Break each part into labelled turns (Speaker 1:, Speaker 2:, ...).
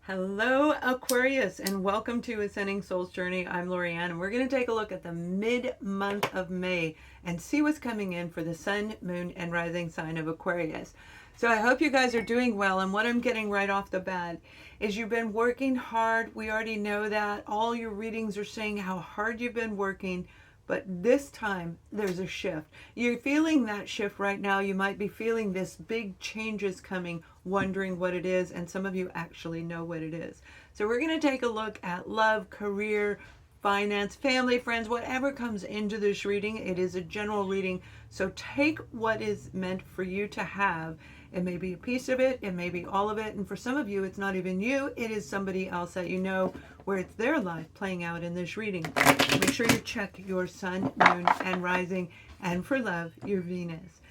Speaker 1: Hello, Aquarius, and welcome to Ascending Souls Journey. I'm Lorianne, and we're going to take a look at the mid-month of May and see what's coming in for the Sun, Moon, and Rising sign of Aquarius. So I hope you guys are doing well, and what I'm getting right off the bat is you've been working hard. We already know that. All your readings are saying how hard you've been working, but this time there's a shift. You're feeling that shift right now. You might be feeling this big changes coming, wondering what it is, and some of you actually know what it is. So we're going to take a look at love, career, finance, family, friends, whatever comes into this reading. It is a general reading, so take what is meant for you to have. It may be a piece of it, it may be all of it, and for some of you it's not even you, it is somebody else that you know, where it's their life playing out in this reading. Make sure you check your Sun, Moon, and Rising, and for love, your Venus.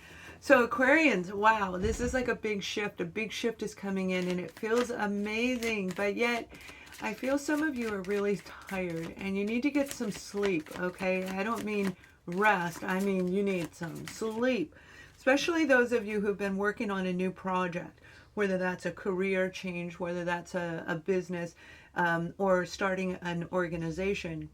Speaker 1: So Aquarians, wow, this is like a big shift. A big shift is coming in and it feels amazing, but yet I feel some of you are really tired and you need to get some sleep, okay? I don't mean rest, I mean you need some sleep. Especially those of you who've been working on a new project, whether that's a career change, whether that's a business, or starting an organization.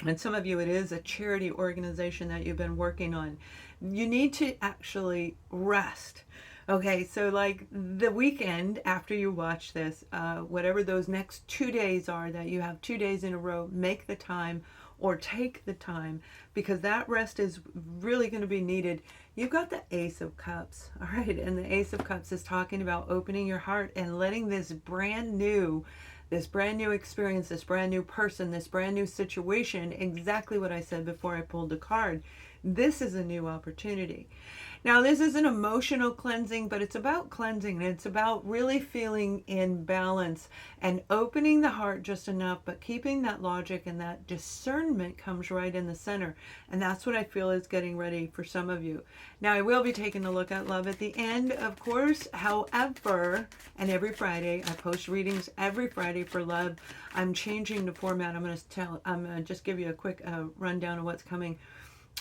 Speaker 1: And some of you, it is a charity organization that you've been working on. You need to actually rest. Okay, so like the weekend after you watch this, whatever those next 2 days are, that you have 2 days in a row, make the time or take the time, because that rest is really going to be needed. You've got the Ace of Cups, all right, and the Ace of Cups is talking about opening your heart and letting this brand new experience, this brand new person, this brand new situation, exactly what I said before I pulled the card. This is a new opportunity. Now, this is an emotional cleansing, but it's about cleansing. It's about really feeling in balance and opening the heart just enough, but keeping that logic, and that discernment comes right in the center. And that's what I feel is getting ready for some of you. Now, I will be taking a look at love at the end, of course. However, and every Friday, I post readings every Friday for love. I'm changing the format. I'm going to just give you a quick rundown of what's coming.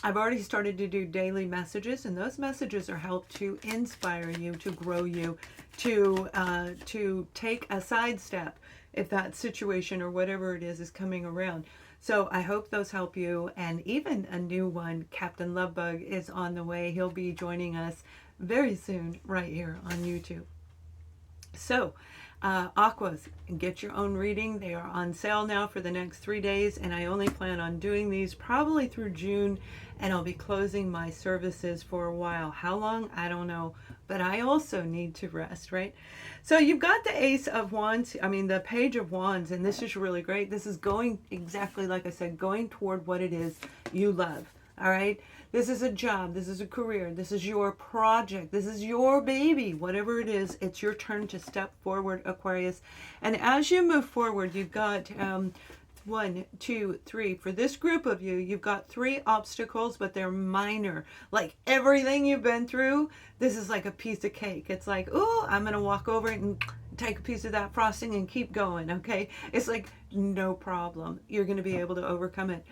Speaker 1: I've already started to do daily messages, and those messages are helped to inspire you, to grow you, to take a sidestep if that situation or whatever it is coming around. So I hope those help you. And even a new one, Captain Lovebug, is on the way. He'll be joining us very soon right here on YouTube. So Aquas, get your own reading. They are on sale now for the next 3 days, and I only plan on doing these probably through June, and I'll be closing my services for a while. How long? I don't know, but I also need to rest, right? So you've got the Ace of Wands, the Page of Wands, and this is really great. This is going exactly like I said, going toward what it is you love. All right, this is a job, this is a career, this is your project, this is your baby, whatever it is, it's your turn to step forward, Aquarius. And as you move forward, you've got 1, 2, 3. For this group of you, you've got 3 obstacles, but they're minor. Like everything you've been through, this is like a piece of cake. It's like, oh, I'm going to walk over it and take a piece of that frosting and keep going, okay? It's like, no problem. You're going to be able to overcome it.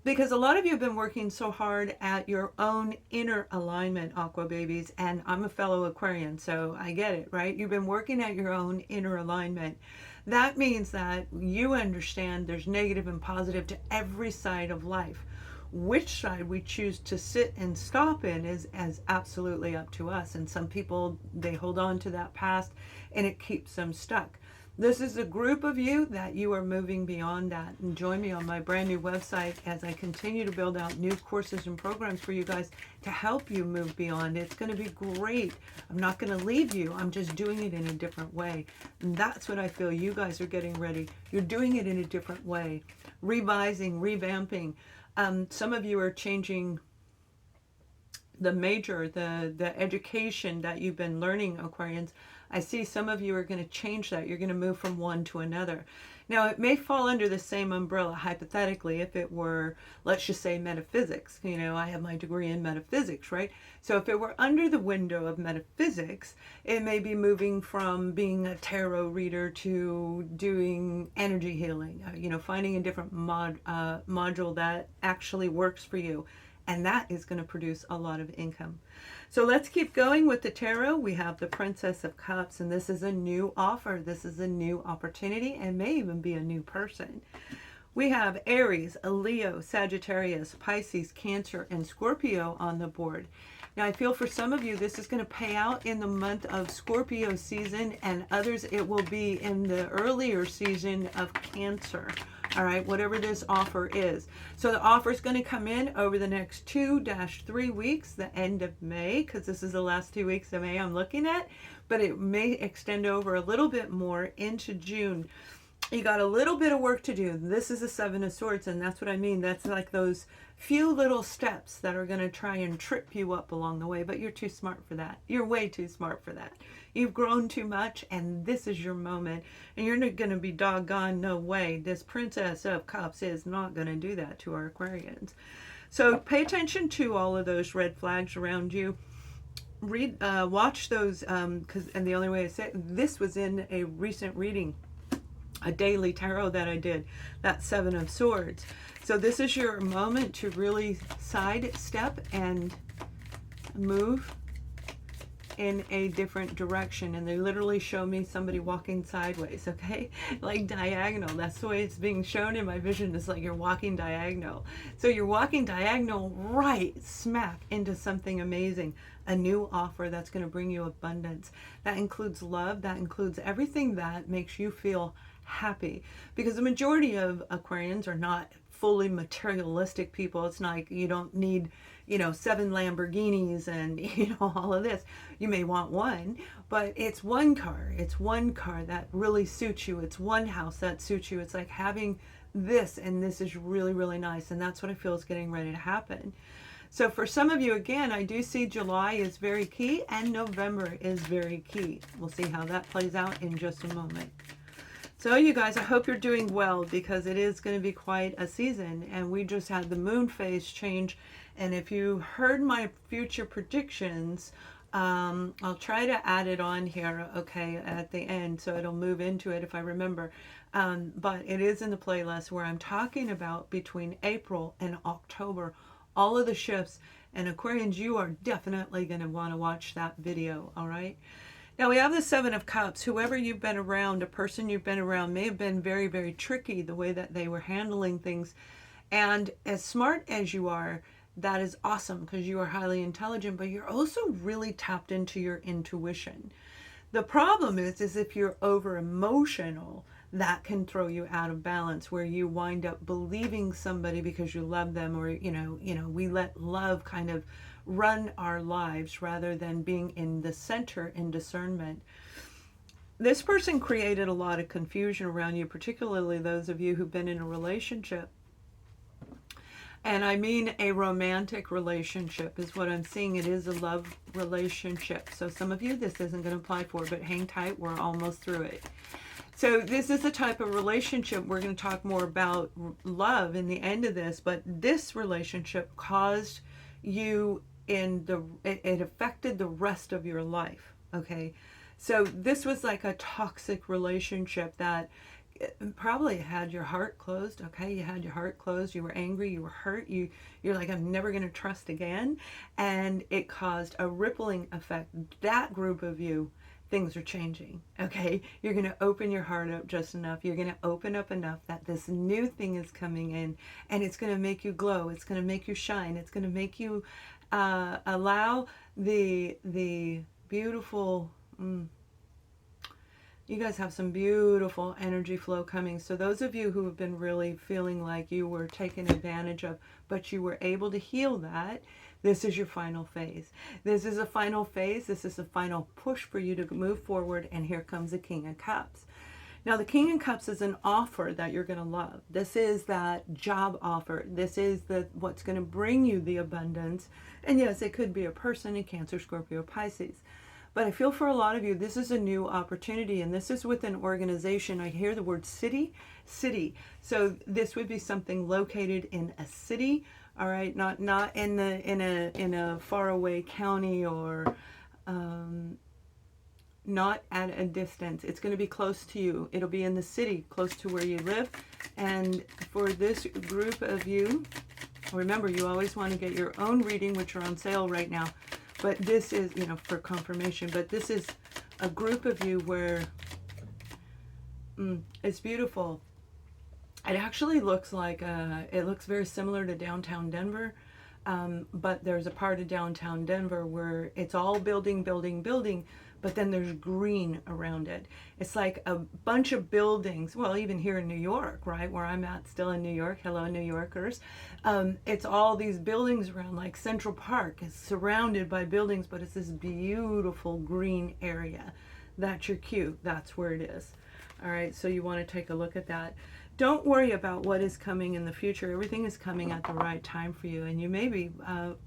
Speaker 1: Because a lot of you have been working so hard at your own inner alignment, Aqua babies, and I'm a fellow Aquarian, so I get it, right? You've been working at your own inner alignment. That means that you understand there's negative and positive to every side of life. Which side we choose to sit and stop in is as absolutely up to us. And some people, they hold on to that past and it keeps them stuck. This is a group of you that you are moving beyond that. And join me on my brand new website as I continue to build out new courses and programs for you guys to help you move beyond. It's going to be great. I'm not going to leave you. I'm just doing it in a different way. And that's what I feel you guys are getting ready. You're doing it in a different way. Revising, revamping. Some of you are changing the major, the education that you've been learning, Aquarians. I see some of you are going to change that. You're going to move from one to another. Now, it may fall under the same umbrella, hypothetically, if it were, let's just say, metaphysics. You know, I have my degree in metaphysics, right? So if it were under the window of metaphysics, it may be moving from being a tarot reader to doing energy healing, finding a different module that actually works for you. and that is going to produce a lot of income. So let's keep going with the tarot. We have the Princess of Cups, and this is a new offer. This is a new opportunity, and may even be a new person. We have Aries, a Leo, Sagittarius, Pisces, Cancer, and Scorpio on the board. Now, I feel for some of you, this is going to pay out in the month of Scorpio season, and others, it will be in the earlier season of Cancer. All right, whatever this offer is. So the offer is going to come in over the next 2-3 weeks, the end of May, because this is the last 2 weeks of May I'm looking at, but it may extend over a little bit more into June. You got a little bit of work to do. This is the Seven of Swords, and that's what I mean. That's like those few little steps that are going to try and trip you up along the way, but you're too smart for that. You're way too smart for that. You've grown too much, and this is your moment, and you're not going to be doggone no way. This Princess of Cups is not going to do that to our Aquarians. So pay attention to all of those red flags around you. Watch those, and the only way I say it, this was in a recent reading, a daily tarot that I did, that Seven of Swords. So this is your moment to really sidestep and move in a different direction. And they literally show me somebody walking sideways, okay? Like diagonal. That's the way it's being shown in my vision. It's like you're walking diagonal. So you're walking diagonal right smack into something amazing. A new offer that's going to bring you abundance. That includes love. That includes everything that makes you feel happy, because the majority of Aquarians are not fully materialistic people. It's like you don't need, 7 Lamborghinis and, all of this. You may want one, but it's one car. It's one car that really suits you. It's one house that suits you. It's like having this, and this is really, really nice. And that's what I feel is getting ready to happen. So for some of you, again, I do see July is very key and November is very key. We'll see how that plays out in just a moment. So you guys, I hope you're doing well, because it is going to be quite a season, and we just had the moon phase change. And if you heard my future predictions, I'll try to add it on here, okay, at the end, so it'll move into it if I remember. But it is in the playlist where I'm talking about between April and October, all of the shifts. And Aquarians, you are definitely going to want to watch that video, all right? Now we have the Seven of Cups. Whoever you've been around, a person you've been around may have been very, very tricky the way that they were handling things. And as smart as you are, that is awesome, because you are highly intelligent, but you're also really tapped into your intuition. The problem is if you're over emotional, that can throw you out of balance, where you wind up believing somebody because you love them, or, we let love kind of run our lives rather than being in the center in discernment. This person created a lot of confusion around you, particularly those of you who've been in a relationship. And I mean a romantic relationship is what I'm seeing. It is a love relationship. So some of you, this isn't going to apply for, but hang tight. We're almost through it. So this is the type of relationship, we're going to talk more about love in the end of this, but this relationship caused you it affected the rest of your life, okay? So this was like a toxic relationship that probably had your heart closed, okay? You had your heart closed, you were angry, you were hurt, you're like, I'm never going to trust again. And it caused a rippling effect. That group of you, things are changing, okay? You're going to open your heart up just enough. You're going to open up enough that this new thing is coming in, and it's going to make you glow. It's going to make you shine. It's going to make you allow the beautiful, you guys have some beautiful energy flow coming. So those of you who have been really feeling like you were taken advantage of, but you were able to heal that, this is your final phase. This is a final phase. This is a final push for you to move forward. And here comes the King of Cups. Now, the King of Cups is an offer that you're going to love. This is that job offer. This is what's going to bring you the abundance. And yes, it could be a person in Cancer, Scorpio, Pisces. But I feel for a lot of you, this is a new opportunity, and this is with an organization. I hear the word city. So this would be something located in a city, all right, not in a faraway county, or not at a distance. It's going to be close to you. It'll be in the city, close to where you live. And for this group of you, Remember, you always want to get your own reading, which are on sale right now. But this is, you know, for confirmation. But this is a group of you where it's beautiful. It actually looks like, it looks very similar to downtown Denver. But there's a part of downtown Denver where it's all building, building, building, but then there's green around it. It's like a bunch of buildings. Well, even here in New York, right, where I'm at, still in New York. Hello, New Yorkers. It's all these buildings around, like Central Park is surrounded by buildings, but it's this beautiful green area. That's your cue. That's where it is. All right, so you want to take a look at that. Don't worry about what is coming in the future. Everything is coming at the right time for you. And you may be,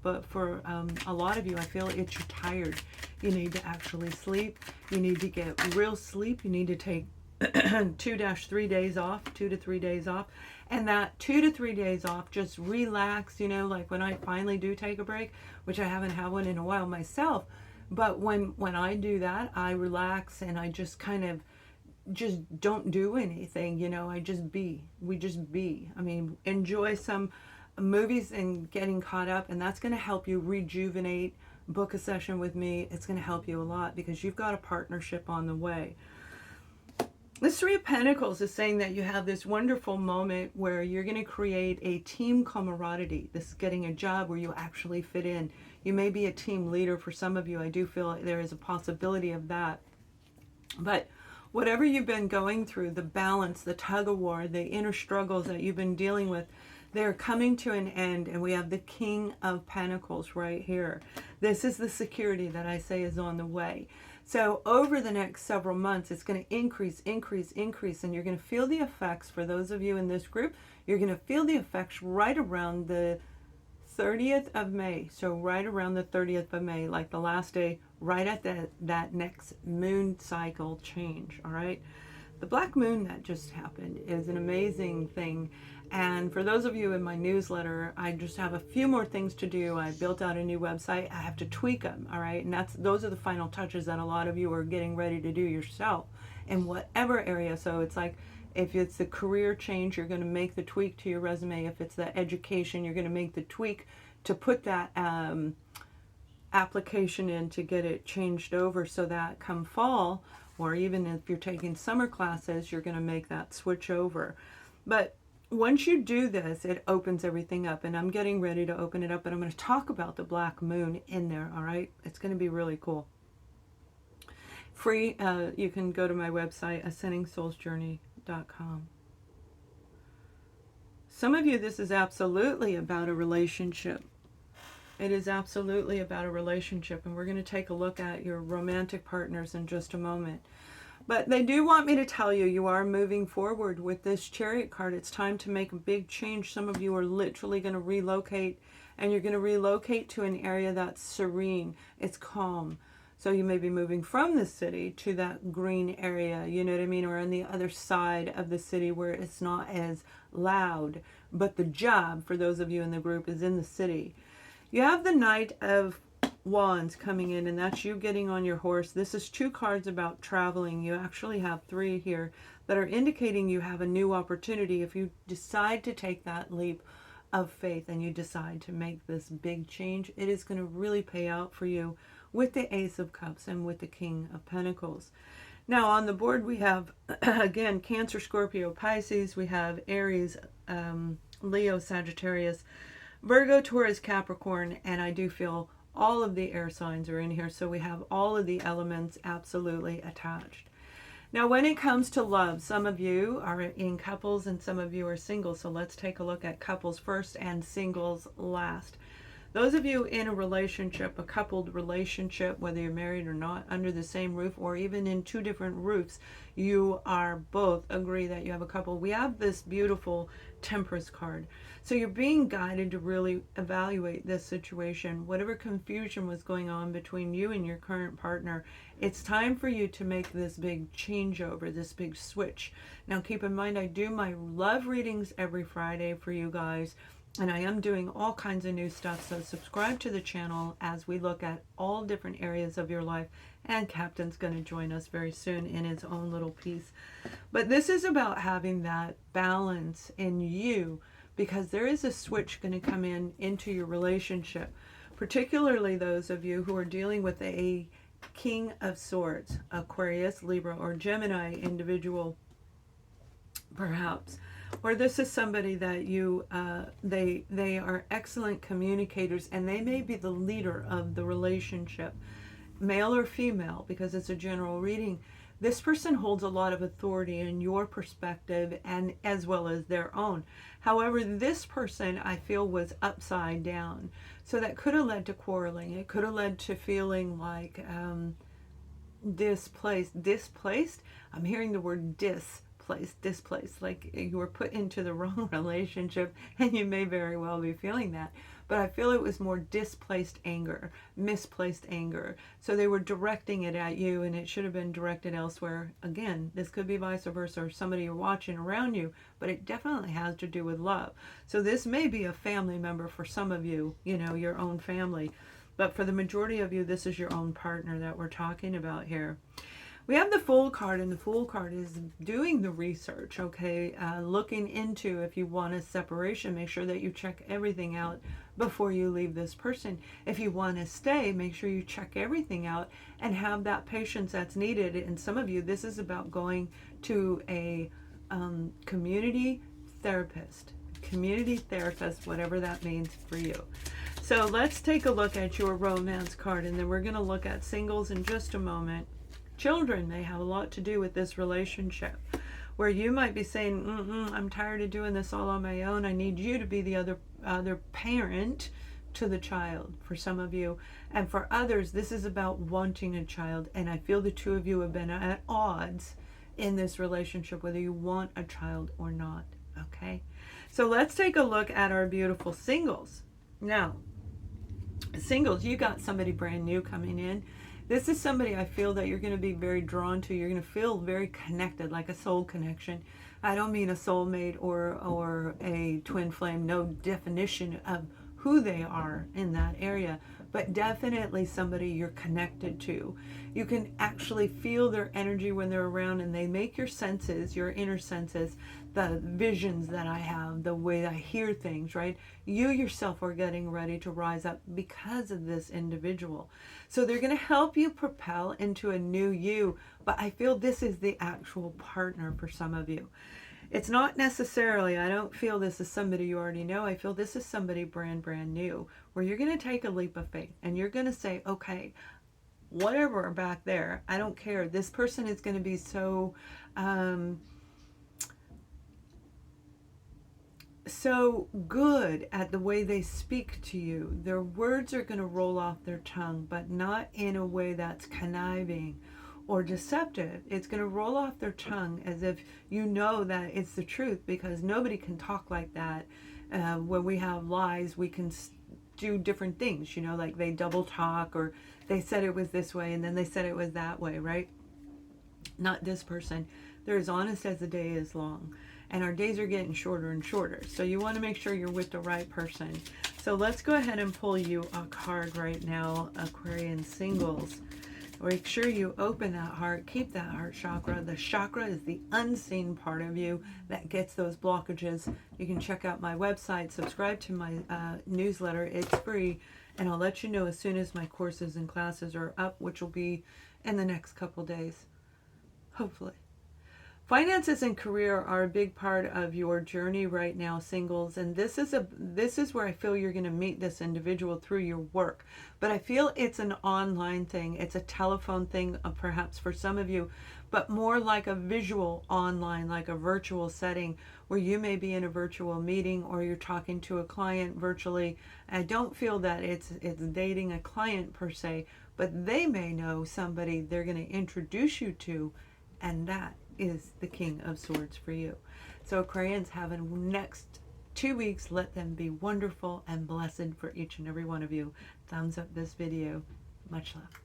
Speaker 1: but for a lot of you, I feel it's you're tired. You need to actually sleep. You need to get real sleep. You need to take 2-3 days off, 2 to 3 days off. And that 2 to 3 days off, just relax, you know, like when I finally do take a break, which I haven't had one in a while myself. But when I do that, I relax and I just kind of just don't do anything, you know. I just be. We just be. I mean, enjoy some movies and getting caught up, and that's going to help you rejuvenate. Book a session with me. It's going to help you a lot because you've got a partnership on the way. This Three of Pentacles is saying that you have this wonderful moment where you're going to create a team camaraderie. This is getting a job where you actually fit in. You may be a team leader for some of you. I do feel there is a possibility of that. But whatever you've been going through, the balance, the tug of war, the inner struggles that you've been dealing with, they're coming to an end. And we have the King of Pentacles right here. This is the security that I say is on the way. So over the next several months, it's going to increase, increase, increase. And you're going to feel the effects. For those of you in this group, you're going to feel the effects right around the 30th of May. So right around the 30th of May, like the last day, right at that next moon cycle change. All right. The black moon that just happened is an amazing thing. And for those of you in my newsletter, I just have a few more things to do. I built out a new website. I have to tweak them. All right. And those are the final touches that a lot of you are getting ready to do yourself in whatever area. So it's like, if it's the career change, you're going to make the tweak to your resume. If it's the education, you're going to make the tweak to put that application in to get it changed over so that come fall, or even if you're taking summer classes, you're going to make that switch over. But once you do this, it opens everything up. And I'm getting ready to open it up, and I'm going to talk about the black moon in there. All right. It's going to be really cool. Free. You can go to my website, AscendingSoulsJourney.com. Some of you, this is absolutely about a relationship. It is absolutely about a relationship, and we're going to take a look at your romantic partners in just a moment. But they do want me to tell you, you are moving forward with this Chariot card. It's time to make a big change. Some of you are literally going to relocate, and you're going to relocate to an area that's serene. It's calm. So you may be moving from the city to that green area, you know what I mean? Or on the other side of the city where it's not as loud. But the job, for those of you in the group, is in the city. You have the Knight of Wands coming in, and that's you getting on your horse. This is 2 cards about traveling. You actually have 3 here that are indicating you have a new opportunity. If you decide to take that leap of faith and you decide to make this big change, it is going to really pay out for you with the Ace of Cups and with the King of Pentacles. Now on the board we have, again, Cancer, Scorpio, Pisces. We have Aries, Leo, Sagittarius, Virgo, Taurus, Capricorn, and I do feel all of the air signs are in here. So we have all of the elements absolutely attached. Now when it comes to love, some of you are in couples and some of you are single. So let's take a look at couples first and singles last. Those of you in a relationship, a coupled relationship, whether you're married or not, under the same roof, or even in 2 different roofs, you are both agree that you have a couple. We have this beautiful Temperance card. So you're being guided to really evaluate this situation. Whatever confusion was going on between you and your current partner, it's time for you to make this big changeover, this big switch. Now keep in mind, I do my love readings every Friday for you guys. And I am doing all kinds of new stuff, so subscribe to the channel as we look at all different areas of your life. And Captain's going to join us very soon in his own little piece. But this is about having that balance in you because there is a switch going to come into your relationship, particularly those of you who are dealing with a King of Swords, Aquarius, Libra, or Gemini individual, perhaps. Or this is somebody that you, they are excellent communicators, and they may be the leader of the relationship, male or female, because it's a general reading. This person holds a lot of authority in your perspective and as well as their own. However, this person, I feel, was upside down. So that could have led to quarreling. It could have led to feeling like displaced. I'm hearing the word displaced, like you were put into the wrong relationship, and you may very well be feeling that. But I feel it was more displaced anger, misplaced anger. So they were directing it at you, and it should have been directed elsewhere. Again, this could be vice versa, or somebody you're watching around you, but it definitely has to do with love. So this may be a family member for some of you, you know, your own family. But for the majority of you, this is your own partner that we're talking about here. We have the Fool card, and the Fool card is doing the research, okay? Looking into if you want a separation, make sure that you check everything out before you leave this person. If you want to stay, make sure you check everything out and have that patience that's needed. And some of you, this is about going to a community therapist, whatever that means for you. So let's take a look at your romance card, and then we're going to look at singles in just a moment. Children may have a lot to do with this relationship, where you might be saying, I'm tired of doing this all on my own. I need you to be the other parent to the child, for some of you. And for others, this is about wanting a child. And I feel the two of you have been at odds in this relationship, whether you want a child or not. Okay? So let's take a look at our beautiful singles. Now, singles, you got somebody brand new coming in. This is somebody I feel that you're going to be very drawn to. You're going to feel very connected, like a soul connection. I don't mean a soulmate or a twin flame. No definition of who they are in that area, but definitely somebody you're connected to. You can actually feel their energy when they're around, and they make your senses, your inner senses, the visions that I have, the way I hear things, right? You yourself are getting ready to rise up because of this individual. So they're going to help you propel into a new you, but I feel this is the actual partner for some of you. It's not necessarily, I don't feel this is somebody you already know. I feel this is somebody brand new, where you're going to take a leap of faith and you're going to say, okay, whatever back there, I don't care. This person is going to be so good at the way they speak to you. Their words are going to roll off their tongue, but not in a way that's conniving or deceptive. It's going to roll off their tongue as if you know that it's the truth, because nobody can talk like that. When we have lies, we can do different things, you know, like they double talk, or they said it was this way and then they said it was that way, right? Not this person. They're as honest as the day is long. And our days are getting shorter and shorter. So you want to make sure you're with the right person. So let's go ahead and pull you a card right now, Aquarian singles. Make sure you open that heart, keep that heart chakra. The chakra is the unseen part of you that gets those blockages. You can check out my website, subscribe to my newsletter. It's free, and I'll let you know as soon as my courses and classes are up, which will be in the next couple days, hopefully. Finances and career are a big part of your journey right now, singles, and this is where I feel you're going to meet this individual through your work. But I feel it's an online thing. It's a telephone thing, perhaps for some of you, but more like a visual online, like a virtual setting where you may be in a virtual meeting or you're talking to a client virtually. I don't feel that it's dating a client per se, but they may know somebody they're going to introduce you to, and that is the King of Swords for you. So Aquarians, have a next 2 weeks. Let them be wonderful and blessed for each and every one of you. Thumbs up this video. Much love.